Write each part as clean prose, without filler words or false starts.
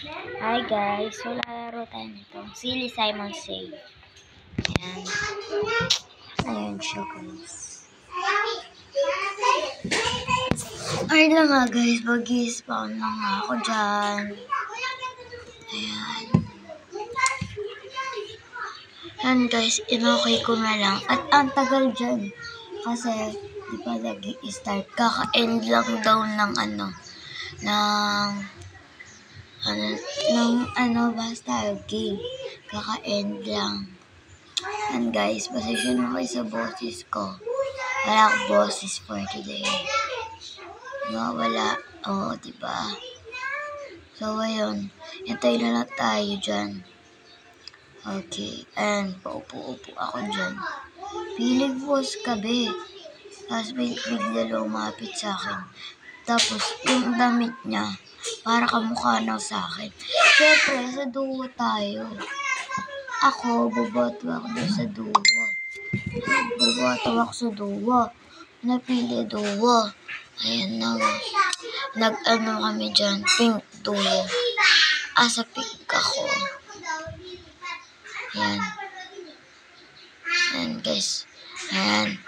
Hi guys, so lalaro tayo nito. Silly Simon Says. Ayan. Ayan siya guys. Ay lang nga guys, mag-i-spawn lang nga ako dyan. Ayan. Ayan guys, inokay ko na lang. At ang tagal dyan. Kasi, di pa nag-i-start. Kaka-end lang daw ng basta game. Kaka-end lang. And guys, pasensya na kayo sa boses ko. Wala akong boses for today. Wala. Oo, diba? So, ayun. Hintay na lang tayo dyan. Okay. And, paupo-upo ako dyan. Piling boss kabe. Tapos bigla lumapit sa akin. Tapos, yung damit niya, para kamukha na sa akin. Siyempre, sa duo tayo. Ako, buboto ako doon sa duo. Napili duo. Ayan na. Nag-ano kami dyan, pink duo. Sa pink ako. Ayan. Ayan guys. Ayan.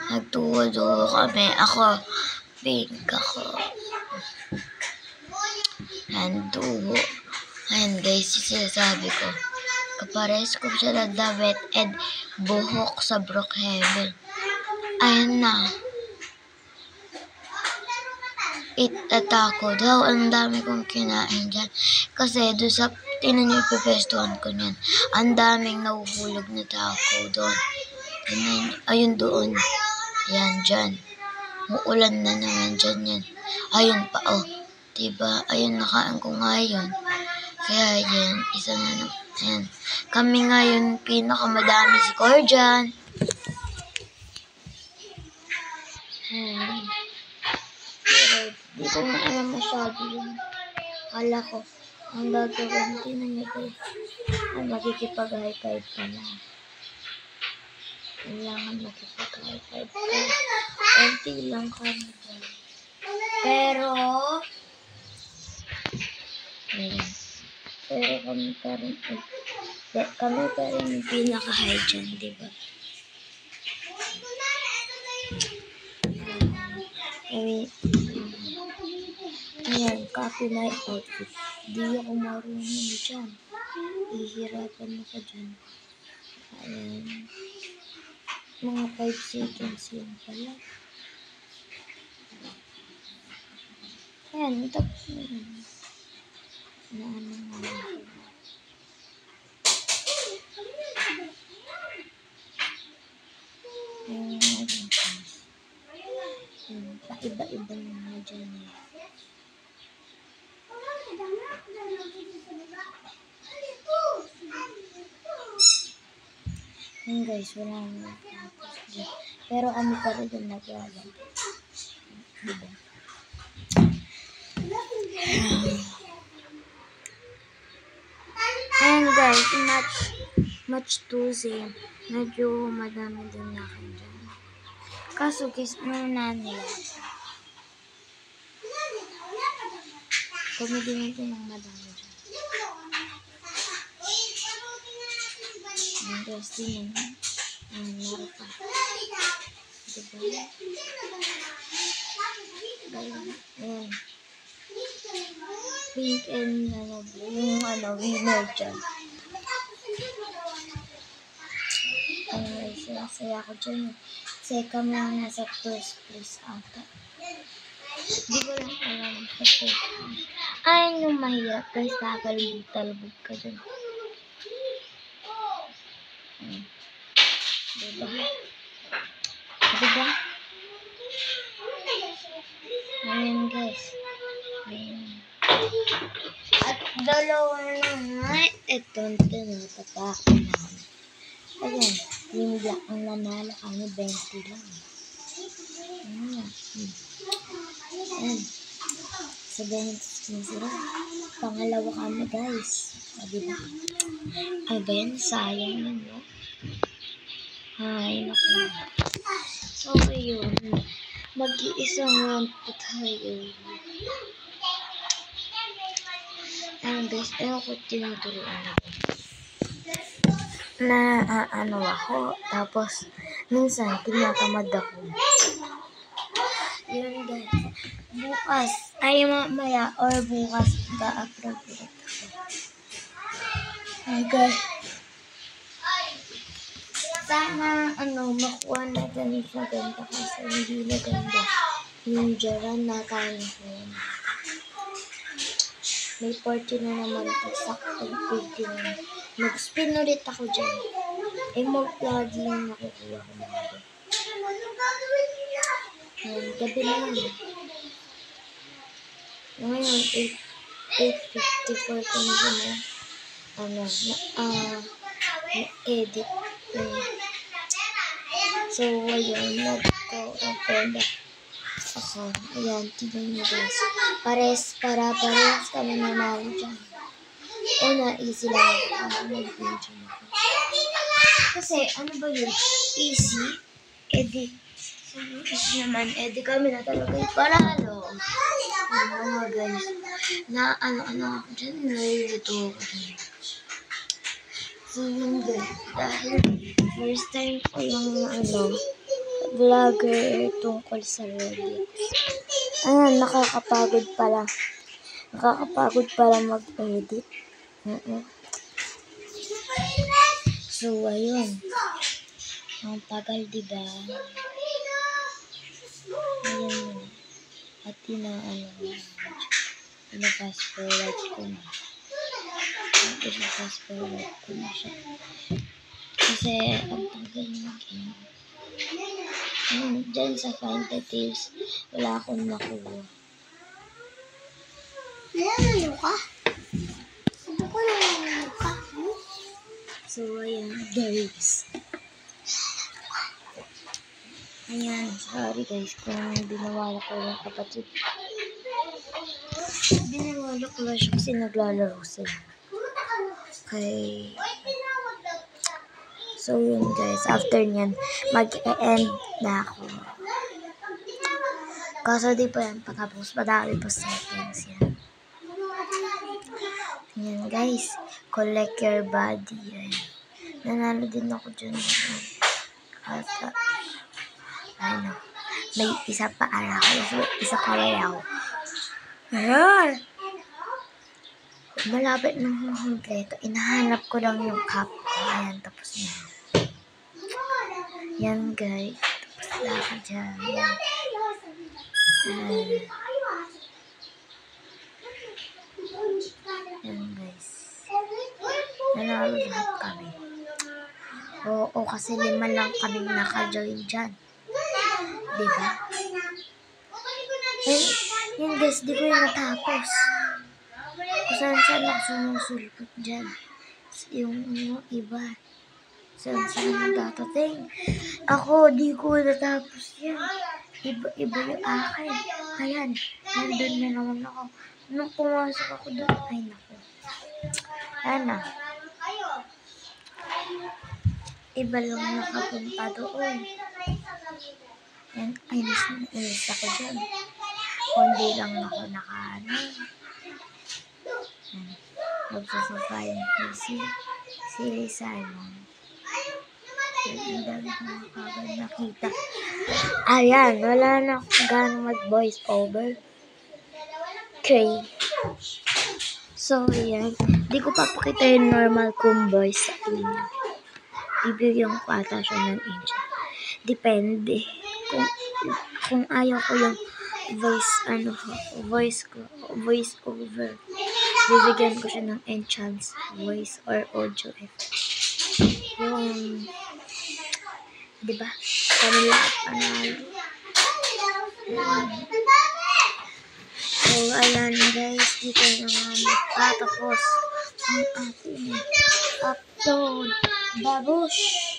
Nagduo-duo kami. Ako, pink ako. Ayan, duo. Ayan guys, sinasabi ko. Kapares ko siya na damit and buhok sa Brookhaven. Ayan na. Itatago daw. Ang dami kong kinain dyan. Kasi doon sa tinan nyo ipipestuhan ko niyan. Ang daming nahuhulog na taco doon. Ayun doon. Ayan dyan. Muulan na naman dyan yan. Ayun pa oh. Diba? Ayun nakain ko ngayon. Kaya yan. Isa na naman. Ayan. Kami ngayon pinakamadami score dyan. Pero di ko na alam masyado yun. Kala ko, ang gagawin, tinan niyo guys. Makikipag-high-five pala. Kailangan makipag-high-five ka. Konti lang kami dyan. Pero kami pa rin yung pinaka-high dyan, diba? Ayan, copy my outfit. Di ako marunong dyan. Ihirapan ako dyan. Ayan. Mga 5 seconds lang pala. Ayan, tapos na yun. Paiba-iba na mga dyan eh. Ayan guys, wala na tapos dyan. Pero kami pa rin dyan nag-alam. Diba? Ayan guys, match 2 medyo madami din na akin dyan. Kaso guys, muna nila. Kami din ito ng madami dyan. Ayan guys, din yun. Meron pa. Diba? Ayan. Pink and yung winner dyan. Anyway, saya ko dyan. Kasi kami ang nasa first place ata. Di ko lang alam sa first place. Ayun yung mahirap guys. Takalbog ka dyan. Diba? Diba? Ayan guys. Ayan. At dalawa na ito tinatapakan namin. Ayan, yung black ang nanalo kami 20 lang. Ayan. Ayan. Sa 20 sila. Pangalawa kami guys. Diba? Ay ba yan? Sayang yun, no? Ay, naku. So, yun. Mag-iisang round po tayo. Ayun guys, ayun ko tinuturuan ako. Na ano ako, tapos minsan tinatamad ako. Yun guys, bukas, ay mamaya or bukas ga-upload ulit ako. Ay guys, sana makuha natin yung maganda kasi hindi maganda yung jaran na kaya ko. May 40 na naman ito, saktong 50 na. Mag-spin ulit ako dyan. Emote lagi yung nakukuha ko mga ito. Gabi na yun. Ngayon, 8:54 ko na edit. So, ayun, nagko-open ako. Ayan, tignan nyo guys. Parehas kami nanalo dyan. Una, easy lang ako. Mag-video ako. Kasi, ano ba yun? Easy. Edit. So, easy naman. Edit kami na talaga. Paralo. Mga guys. Na ako dyan. Nalilito ako dyan. So, yun guys. Dahil first time ko yung vlogger tungkol sa Roblox. Ayan, nakakapagod pala. Nakakapagod pala mag-edit. So, ayun. Ang tagal, diba? Ayun. At fast forward ko na. Fast forward ko na siya. Kasi, ang tagal mag-edit. Diyan sa find details, wala akong nakuha. Ano ka? Ano ko lang ka? So, ayan, guys. Ayan, sorry guys kung binawala ko yung kapatid. Binawala ko lang siya kasi naglalaro sila. Okay. So, yun guys. After nyan, mag-e-end na ako. Kasi di pa yan patapos. Madami pa seconds yan. Yan guys. Collect your body. Ayan. Nanalo din ako dyan. Ano. May isa pa araw. Isa pa araw. Ayan. Malapit na kompleto. Inahanap ko lang yung cup ko. Ayan. Tapos na. Yan guys. Tapos na ako dyan. Yan guys. Nanalo lahat kami. Oo, kasi 5 lang kaming naka-join dyan. Diba? Yan guys, di ko yung natapos. Kung saan ako sumusulpot dyan. Yung iba. Saan nagtatating. Ako, di ko natapos yan. Iba yung akin. Ayan, nandun na naman ako. Nung pumasok ako doon, ay naku. Ayan na. Iba lang nakapunta doon. Ayan, inis ako dyan. Kundi lang ako nakaano. Ayan, magsasafayan si Simon. Ang dami ko kagad nakita. Ayan, wala na akong gano'ng mag-voice over. Okay. So, ayan. Di ko papakita yung normal kong voice sa inyo. Bibigyan ko ata siya ng angel. Depende. Kung ayaw ko yung voice over. Bibigyan ko siya ng enchant voice or audio effect. Yung diba? Kanila panalo. So, ayan guys. Dito na nga magtatapos ang ating upload. Babush!